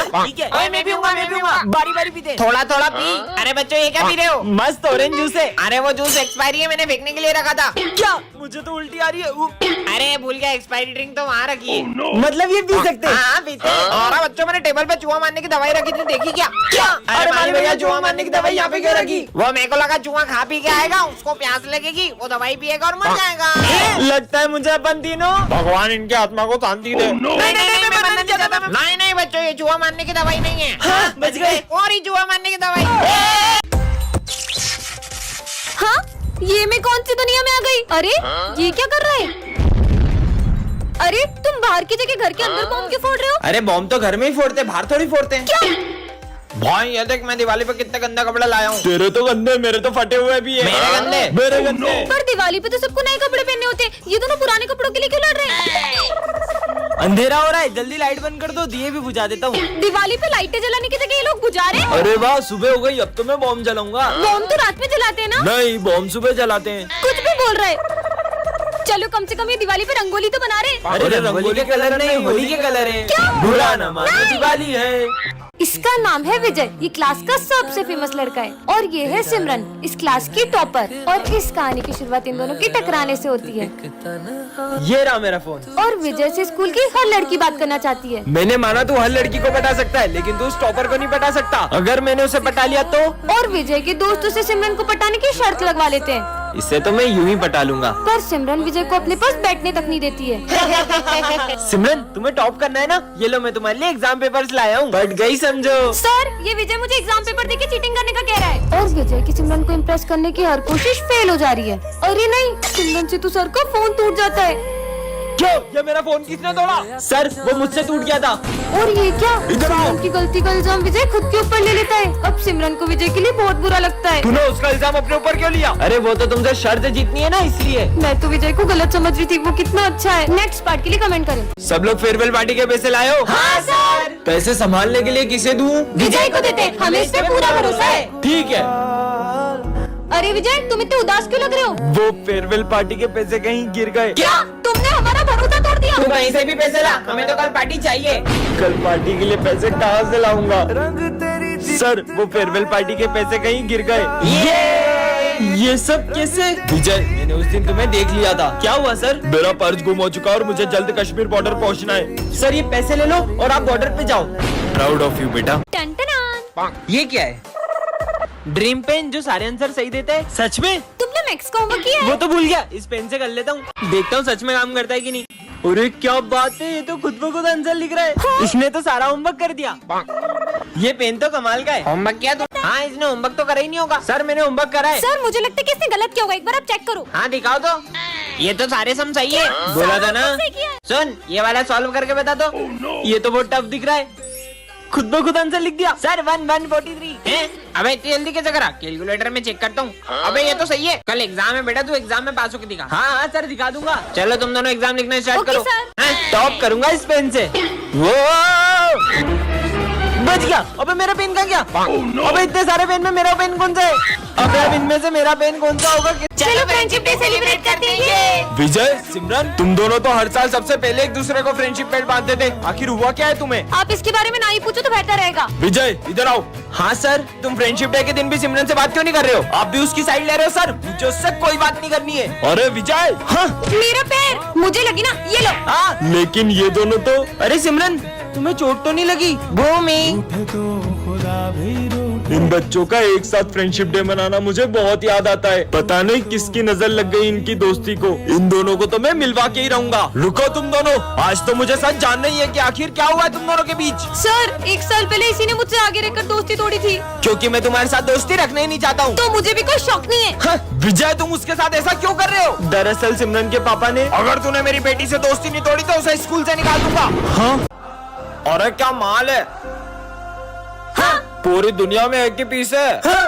ठीक है। मैं भी पीऊंगा। बारी बारी पीते। थोड़ा थोड़ा पी। अरे बच्चों ये क्या पी रहे हो? मस्त ऑरेंज जूस है। अरे वो जूस एक्सपायरी है, मैंने फेंकने के लिए रखा था। क्या? मुझे तो उल्टी आ रही है। अरे भूल गया, एक्सपायरी ड्रिंक तो वहाँ रखी है। मतलब ये पी सकते हैं? हाँ पीते हैं। और बच्चों मैंने टेबल पे चूहा मारने की दवाई रखी थी, देखी क्या? अरे माली भैया, चूहा मारने की दवाई यहाँ पे क्यों रखी? वो मेरे को लगा चूहा खा पी के आएगा, उसको प्यास लगेगी, वो दवाई पिएगा और मर जाएगा। लगता है मुझे अपन तीनों भगवान इनके आत्मा को शांति दे। नहीं मैं बनना नहीं चाहता। नहीं बच्चों, ये चूहा मारने की दवाई नहीं है। हाँ, बच गए। और ही चूहा मारने की दवाई। हाँ, ये मैं कौन सी दुनिया में आ गई? अरे ये क्या कर रहा है? अरे तुम बाहर की जगह घर के अंदर बॉम्ब क्यों फोड़ रहे हो? अरे बॉम्ब तो घर में ही फोड़ते, बाहर थोड़ी फोड़ते हैं। क्या? भाई ये देख, मैं दिवाली पे कितना गंदा कपड़ा लाया हूँ। तेरे तो गंदे, मेरे तो फटे हुए भी है। मेरे गंदे? मेरे गंदे। पर दिवाली पे तो सबको नए कपड़े पहनने होते हैं, ये दोनों पुराने कपड़ों के लिए क्यों लड़ रहे हैं? अंधेरा हो रहा है, जल्दी लाइट बंद कर दो, दिए भी बुझा देता हूँ। दिवाली पे लाइटें जलाने की जगह ये लोग बुझा रहे हैं। अरे वाह, सुबह हो गई, अब तो मैं बॉम्ब जलाऊंगा। बॉम्ब तो रात में जलाते हैं ना? नहीं, बॉम्ब सुबह जलाते हैं। कुछ भी बोल रहे हैं। चलो कम से कम ये दिवाली पे रंगोली तो बना रहे हैं। अरे रंगोली के कलर नहीं, होली के कलर है। क्या? बुरा न मानो, दिवाली है। इसका नाम है विजय, ये क्लास का सबसे फेमस लड़का है। और ये है सिमरन, इस क्लास की टॉपर। और इस कहानी की शुरुआत इन दोनों की टकराने से होती है। ये रहा मेरा फोन। और विजय से स्कूल की हर लड़की बात करना चाहती है। मैंने माना तू हर लड़की को पटा सकता है, लेकिन तू उस टॉपर को नहीं पटा सकता। अगर मैंने उसे पटा लिया तो? और विजय के दोस्त उसे सिमरन को पटाने की शर्त लगवा लेते हैं। इससे तो मैं यूं ही पटा लूंगा। पर सिमरन विजय को अपने पास बैठने तक नहीं देती है। सिमरन, तुम्हें टॉप करना है ना? ये लो, मैं तुम्हारे लिए एग्जाम पेपर्स लाया हूँ, बढ़ गई समझो। सर, ये विजय मुझे एग्जाम पेपर देके चीटिंग करने का कह रहा है। और विजय की सिमरन को इम्प्रेस करने की हर कोशिश फेल हो जा रही है। अरे नहीं, सिमरन से तो सर का फोन टूट जाता है। क्यों? ये मेरा फोन किसने तोड़ा? सर, वो मुझसे टूट गया था। और ये क्या? इधर आओ। सिमरन की गलती का इल्जाम विजय खुद के ऊपर ले लेता है। अब सिमरन को विजय के लिए बहुत बुरा लगता है। तूने उसका इल्जाम अपने ऊपर क्यों लिया? अरे वो तो तुमसे शर्त जीतनी है ना, इसलिए। मैं तो विजय को गलत समझ रही थी, वो कितना अच्छा है। नेक्स्ट पार्ट के लिए कमेंट करें। सब लोग फेयरवेल पार्टी के पैसे लाए हो? हाँ सर। पैसे संभालने के लिए किसे दूं? विजय को देते, हमें इस पे पूरा भरोसा है। ठीक है। अरे विजय, तुम इतने उदास क्यों लग रहे हो? वो फेयरवेल पार्टी के पैसे कहीं गिर गए। क्या? तुमने हमारा भरोसा तोड़ दिया। तू कहीं से भी पैसे ला, हमें तो कल पार्टी चाहिए। कल पार्टी के लिए पैसे कहाँ से लाऊंगा? सर, वो फेयरवेल पार्टी के पैसे कहीं गिर गए। ये सब कैसे? विजय, मैंने उस दिन तुम्हें देख लिया था। क्या हुआ सर? मेरा पर्स गुम हो चुका और मुझे जल्द कश्मीर बॉर्डर पहुंचना है। सर, ये पैसे ले लो और आप बॉर्डर पे जाओ। प्राउड ऑफ यू बेटा। टन-टन-टन। ये क्या है? ड्रीम पेन जो सारे आंसर सही देता है। सच में? तुमने मैक्स का होमवर्क किया है? वो तो भूल गया, इस पेन से कर लेता हूँ, देखता हूँ सच में काम करता है कि नहीं। अरे क्या बात है, ये तो खुद ब खुद आंसर लिख रहा है। हाँ। इसने तो सारा होमवर्क कर दिया। ये पेन तो कमाल का है। होमवर्क किया तू? हाँ, इसने होमवर्क तो करा ही नहीं होगा। सर, मैंने होमवर्क करा है। सर, मुझे लगता है कि इसने गलत किया होगा, एक बार आप चेक करो। हाँ दिखाओ तो। ये तो सारे सम सही है। बोला था ना। सही किया है। सुन, ये वाला सॉल्व करके बता दो। ये तो बहुत टफ दिख रहा है, खुद ब खुद आंसर लिख दिया। सर 143 है। अबे इतनी जल्दी कैसे करा? कैलकुलेटर में चेक करता हूँ। अबे ये तो सही है। कल एग्जाम है बेटा, तू एग्जाम में पास होके दिखा। हाँ हाँ सर, दिखा दूंगा। चलो तुम दोनों एग्जाम लिखना स्टार्ट ओके, करो। सर। हाँ? टॉप करूंगा इस पेन से। वो बच गया। अबे मेरा पेन कहाँ गया? अबे इतने सारे पेन में मेरा पेन कौन सा है? अबे अब इनमें से मेरा पेन कौन सा होगा? चलो फ्रेंडशिप डे सेलिब्रेट करते हैं। विजय, सिमरन, तुम दोनों तो हर साल सबसे पहले एक दूसरे को फ्रेंडशिप बैंड बांधते थे। आखिर हुआ क्या है तुम्हें? आप इसके बारे में ना ही पूछो तो बेहतर रहेगा। विजय, इधर आओ। हाँ सर, तुम फ्रेंडशिप डे के दिन भी सिमरन से बात क्यों नहीं कर रहे हो? आप भी उसकी साइड ले रहे हो सर? मुझे उससे कोई बात नहीं करनी है। अरे विजय, हाँ मेरा पैर मुझे लगी ना, ये लो। हाँ। लेकिन ये दोनों तो। अरे सिमरन, तुम्हें चोट तो नहीं लगी? भूमि इन बच्चों का एक साथ फ्रेंडशिप डे मनाना मुझे बहुत याद आता है। पता नहीं किसकी नजर लग गई इनकी दोस्ती को। इन दोनों को तो मैं मिलवा के ही रहूंगा। रुको तुम दोनों, आज तो मुझे सच जानना ही है कि आखिर क्या हुआ है तुम दोनों के बीच। सर, 1 साल पहले इसी ने मुझसे आगे रहकर दोस्ती तोड़ी थी। क्योंकि मैं तुम्हारे साथ दोस्ती रखना ही नहीं चाहता हूँ। तो मुझे भी कोई शौक नहीं है। हाँ, विजय, तुम उसके साथ ऐसा क्यों कर रहे हो? दरअसल सिमरन के पापा ने। अगर तूने मेरी बेटी से दोस्ती नहीं तोड़ी तो उसे स्कूल से निकाल दूंगा। हाँ? अरे क्या माल है? पूरी दुनिया में एक ही पीस है। हाँ?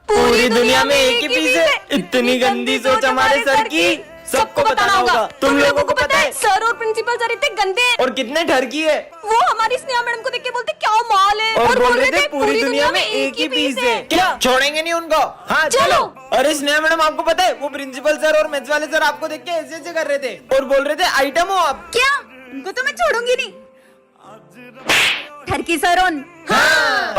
पूरी दुनिया में एक ही पीस है। इतनी गंदी सोच हमारे सर की सबको बताना होगा। तुम लोगों को पता है? सर और प्रिंसिपल सर इतने गंदे हैं। और कितने ठरकी है। वो हमारी स्नेहा मैडम को देख के बोलते क्या माल है। और बोल रहे थे पूरी दुनिया में एक ही पीस है। क्या छोड़ेंगे नहीं उनको? हाँ चलो। चलो। अरे स्नेहा मैडम, आपको पता है वो प्रिंसिपल सर और मैथ्स वाले सर आपको देख के ऐसे ऐसे कर रहे थे और बोल रहे थे आइटम हो आप। क्या? उनको तो मैं छोड़ूंगी नहीं। पत्थर की सरोन।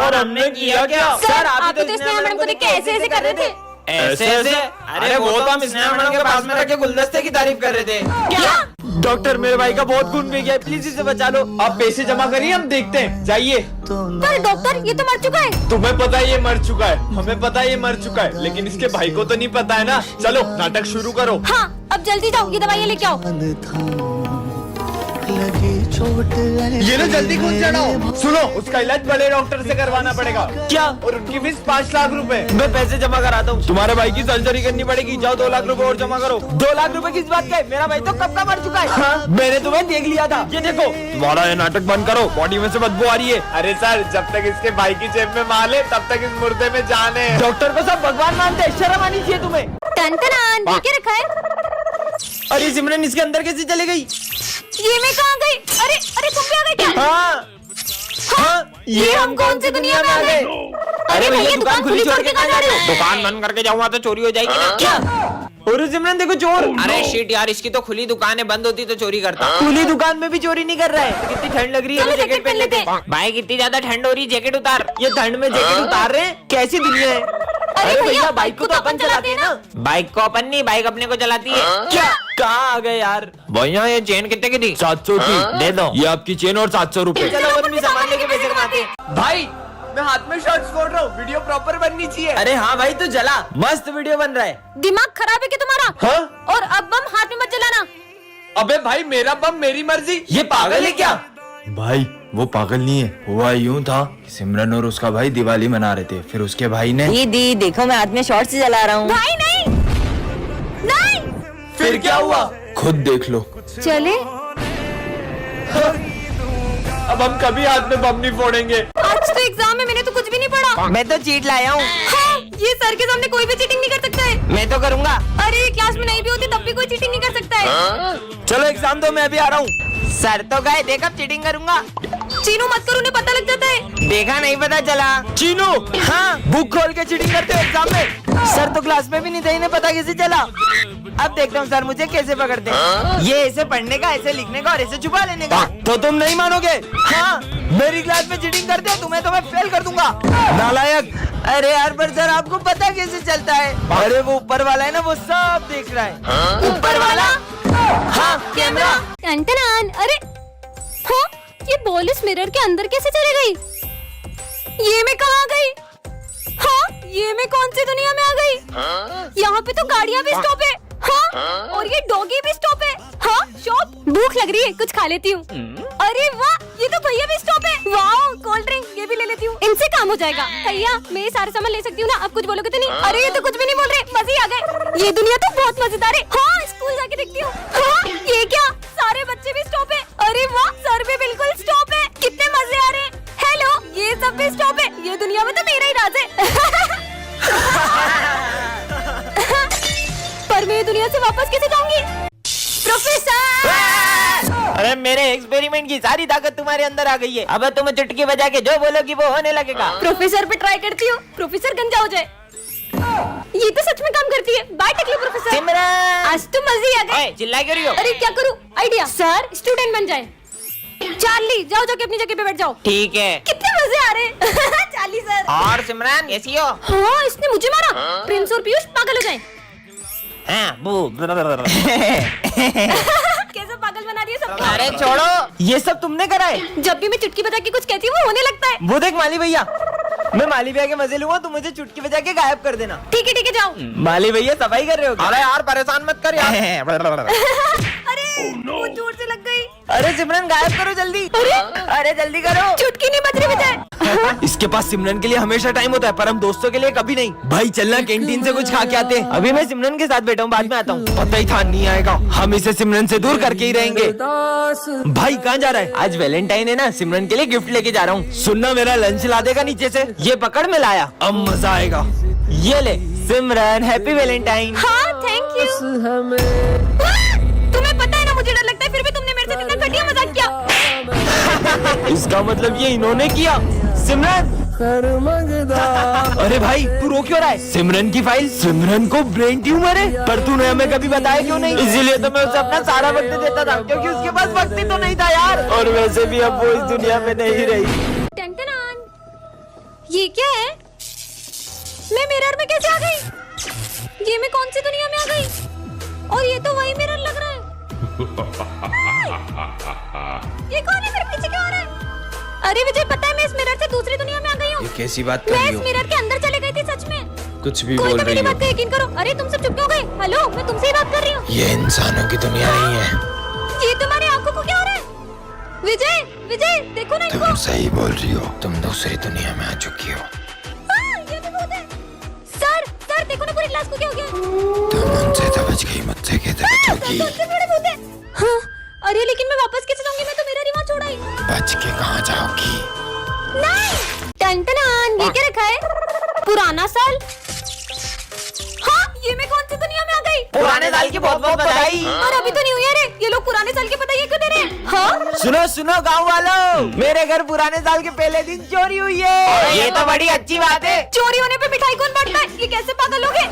और हमने किया क्या? सर आप तो स्नेहा मैडम को देख के ऐसे ऐसे कर रहे थे। ऐसे ऐसे? अरे वो तो हम स्नेहा मैडम के पास में रखे गुलदस्ते की तारीफ कर रहे थे। क्या? डॉक्टर मेरे भाई का बहुत खून बह गया है, प्लीज इसे बचा लो। आप पैसे जमा करिए, हम देखते हैं, जाइए। पर डॉक्टर ये तो मर चुका है। तुम्हें पता है ये मर चुका है, हमें पता है ये मर चुका है, लेकिन इसके भाई को तो नहीं पता है ना। चलो नाटक शुरू करो। हाँ अब जल्दी जाओ, ये दवाइयाँ लेके आओ। ये लो जल्दी खून चढ़ाओ। सुनो उसका इलाज बड़े डॉक्टर से करवाना पड़ेगा। क्या? और उनकी फीस 5 लाख रुपए। मैं पैसे जमा कराता हूँ। तुम्हारे भाई की सर्जरी करनी पड़ेगी, जाओ 2 लाख रुपए और जमा करो। 2 लाख रुपए किस बात का है? मेरा भाई तो कब का मर चुका है। हाँ, मैंने तुम्हें देख लिया था। ये देखो। तुम्हारा ये नाटक बंद करो, बॉडी में से बदबू आ रही है। अरे सर जब तक इसके भाई की जेब में माल है तब तक इस मुर्दे में जान है। डॉक्टर को सब भगवान मानते हैं, शर्म आनी चाहिए तुम्हें। टन क्या रखा है? अरे सिमरन इसके अंदर कैसे चली गई? ये मैं कहाँ गई? अरे अरे तुम भी आ गए क्या? हाँ हाँ, ये हम कौन सी दुनिया में आ गए? अरे भैया दुकान खुली छोड़ के कहाँ जा रहे हो? दुकान बंद करके जाऊंगा तो चोरी हो जाएगी ना। क्या? और सिमरन देखो चोर। अरे शिट यार, इसकी तो खुली दुकान है, बंद होती तो चोरी करता। खुली दुकान में भी चोरी नहीं कर रहा है। तो कितनी ठंड लग रही है, चलो जैकेट पहन लेते हैं। भाई कितनी ज्यादा ठंड हो रही, जैकेट उतार। ये ठंड में जैकेट उतार रहे हैं, कैसी दुनिया है? अरे भैया बाइक को तो अपन चलाते हैं ना। बाइक को अपन नहीं, बाइक अपने को चलाती है। क्या? कहाँ आ गए यार? भैया ये चेन कितने की थी? 700 की दे दो। ये आपकी चेन और 700 रुपए। चलो अपन भी सामान लेके पैसे कमाते हैं। भाई मैं हाथ में शॉट्स फोड़ रहा हूँ, वीडियो प्रॉपर बननी चाहिए। अरे हाँ भाई तू जला, मस्त वीडियो बन रहा है। दिमाग खराब है क्या तुम्हारा? हाँ? और अब बम हाथ में मत जलाना। अबे भाई मेरा बम मेरी मर्जी। ये पागल है क्या? भाई वो पागल नहीं है, हुआ यूं था सिमरन और उसका भाई दिवाली मना रहे थे, फिर उसके भाई ने दीदी देखो मैं हाथ में शॉर्ट से जला रहा हूँ। भाई नहीं नहीं। फिर क्या हुआ खुद देख लो। चले अब हम कभी हाथ में बम नहीं फोड़ेंगे। आज तो एग्जाम है, मैंने तो कुछ भी नहीं पढ़ा। मैं तो चीट लाया हूँ। हाँ, ये सर के सामने कोई भी चीटिंग नहीं कर सकता है। मैं तो करूँगा। अरे क्लास में नहीं भी होती तब भी कोई चीटिंग नहीं कर सकता है। चलो एग्जाम दो, मैं अभी आ रहा हूँ। सर तो गए, देख अब चीटिंग करूंगा। चीनू मत करो, उन्हें पता लग जाता है। देखा नहीं पता चला। चीनू हाँ बुक खोल के चीटिंग करते हो एग्जाम में। सर तो क्लास में भी नहीं थे, इन्हें पता कैसे चला? अब देखता हूँ सर मुझे कैसे पकड़ते हैं। ये ऐसे पढ़ने का, ऐसे लिखने का और ऐसे छुपा लेने का। तो तुम नहीं मानोगे? हाँ मेरी क्लास में चीटिंग करते हो तुम्हें तो मैं फेल कर दूंगा। नालायक। अरे यार पर सर आपको पता कैसे चलता है? अरे वो ऊपर वाला है ना, वो सब देख रहा है। ऊपर वाला? हाँ कैमरा। टन अरे हाँ, ये बॉल इस मिरर के अंदर कैसे चली गई? ये मैं कहाँ गई? हाँ ये मैं कौन सी दुनिया में आ गई? यहाँ पे तो गाड़ियाँ भी स्टॉप है। हाँ और ये डॉगी भी स्टॉप है। हाँ शॉप, भूख लग रही है कुछ खा लेती हूँ। अरे वाह, ये तो भैया भी स्टॉप है। वाह कोल्ड ड्रिंक ये भी ले लेती हूँ, इनसे काम हो जाएगा। भैया मैं ये सारे सामान ले सकती हूँ ना? अब कुछ बोलोगे तो नहीं? अरे ये तो कुछ भी नहीं बोल रहे, मजे आ गए। ये दुनिया तो बहुत मजेदार है। हाँ स्कूल जाके देखती हूँ। हाँ ये क्या, सारे बच्चे भी स्टॉप है। अरे वाह सर भी बिल्कुल स्टॉप है, कितने मजे आ रहे हैं। हेलो ये सब भी स्टॉप है, ये दुनिया में तो मेरा ही राज है। पर मैं ये दुनिया से वापस कैसे जाऊंगी? प्रोफेसर! अरे मेरे एक्सपेरिमेंट की सारी ताकत तुम्हारे अंदर आ गई है। अब तुम चुटकी बजा के जो बोलोगी वो होने लगेगा। प्रोफेसर पे ट्राई करती हूँ, प्रोफेसर गंजा हो जाए। ये तो सच में काम करती है। Bye टेक्लो professor. सिमरन आज तो मजे ही आ गए। चिल्ला क्यों रही हो? अरे क्या करूँ? आइडिया। सर स्टूडेंट बन जाए। चार्ली जाओ जाके अपनी जगह पे बैठ जाओ। ठीक है। कितने मजे आ रहे हैं। Charlie sir. और सिमरन कैसी हो? हाँ इसने मुझे मारा। प्रिंस और पीयूष पागल हो जाए। हाँ बू। कैसे पागल बना दिया सबको। अरे छोड़ो। ये सब तुमने करा है? जब भी मैं चुटकी बजा के कुछ कहती हूँ वो होने लगता है। वो देख माली भैया, मैं माली भैया के मजे लूंगा, तुम मुझे चुटकी बजा के गायब कर देना। ठीक है जाओ। माली भैया सफाई कर रहे हो क्या? अरे यार परेशान मत कर यार। अरे वो जोर से लग गई। अरे सिमरन गायब करो जल्दी। अरे जल्दी करो। चुटकी नहीं बज रही मुझे। इसके पास सिमरन के लिए हमेशा टाइम होता है, पर हम दोस्तों के लिए कभी नहीं। भाई चलना कैंटीन से कुछ खा के आते हैं। अभी मैं सिमरन के साथ बैठा हूँ, बाद में आता हूँ। पता ही था नहीं आएगा, हम इसे सिमरन से दूर करके ही रहेंगे। भाई कहाँ जा रहा है? आज वैलेंटाइन है ना, सिमरन के लिए गिफ्ट लेके जा रहा हूँ। सुनना मेरा लंच ला देगा नीचे से, ये पकड़ में लाया, अब मजा आएगा। ये ले सिमरन, हैप्पी वैलेंटाइन। हाँ थैंक यू। तुम्हें पता है ना मुझे डर लगता है, फिर भी तुमने मेरे से इतना घटिया मजाक किया। इसका मतलब ये इन्होंने किया। सिमरन अरे भाई तू रो क्यों रहा है? सिमरन की फाइल, सिमरन को ब्रेन ट्यूमर है, पर तूने हमें कभी बताया क्यों नहीं? इसीलिए तो मैं उसे अपना सारा वक्त देता था, क्योंकि उसके पास वक्त ही तो नहीं था यार। और वैसे भी अब वो इस दुनिया में नहीं रही। ये क्या है? मैं मिरर में कैसे आ गई? ये मैं कौन सी दुनिया में आ गई? और ये तो वही मिरर लग रहा है। ये कौन है? मेरे पीछे क्यों आ रहा है? अरे विजय, पता है मैं इस मिरर से दूसरी दुनिया में आ गई हूँ। ये कैसी बात कर मैं रही इस हो? मिरर के अंदर चले गई थी सच में। कुछ भी कोई बोल तो रही मेरी हो? बात पे यकीन करो। अरे तुम सब चुप क्यों गए? हेलो, मैं तुमसे ही बात कर रही हूँ। ये इंसानों की दुनिया नहीं है। ये तुम्हारी आंखों को क्या हो रहा है? विजय, विजय देखो ना इनको। तुम सही बोल रही हो, तुम दूसरी दुनिया में आ चुकी हो। हाँ, ये भी भूत है। सर, सर देखो ना पूरी क्लास को क्या हो गया? तुम उनसे तो बच गई, मुझसे कैसे सर बचोगी? तो उनसे बड़े भूत है। हाँ, अरे लेकिन मैं वापस कैसे जाऊंगी? मैं तो मिरर ही वहाँ छोड़ आई। बच के कहाँ जाओगी? नहीं। टन-टनान, ये क्या रखा है? पुराना साल। हाँ, ये मैं कौन सी दुनिया में आ गई? पुराने साल की बहुत बहुत बधाई। और अभी तो न्यू ईयर है। ये लोग पुराने साल की बधाई क्यों दे रहे हैं? हाँ? सुनो सुनो गाँव वालों, मेरे घर पुराने साल के पहले दिन चोरी हुई है। ये तो बड़ी अच्छी बात है। चोरी होने पे मिठाई कौन बांटता है? ये कैसे पागल हो गए?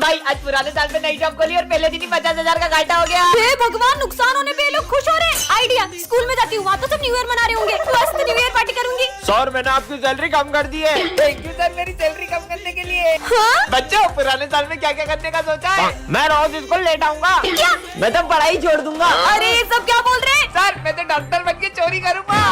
भाई आज पुराने साल में नई जॉब खोली और पहले दिन ही 50,000 का घाटा हो गया। हे भगवान, नुकसान होने पे ये लोग खुश हो रहे हैं। आइडिया, स्कूल में जाती हूँ, वहाँ तो सब न्यू ईयर मना रहे होंगे। मस्त न्यू ईयर पार्टी करूंगी। सर मैंने आपकी सैलरी कम कर दी है। थैंक यू सर मेरी सैलरी कम करने के लिए। हाँ? बच्चों पुराने साल में क्या क्या करने का सोचा है? मैं रोज स्कूल लेट आऊंगा। क्या? मैं तो पढ़ाई छोड़ दूंगा। अरे ये सब क्या बोल रहे हैं? सर मैं तो डॉक्टर बन के चोरी करूंगा।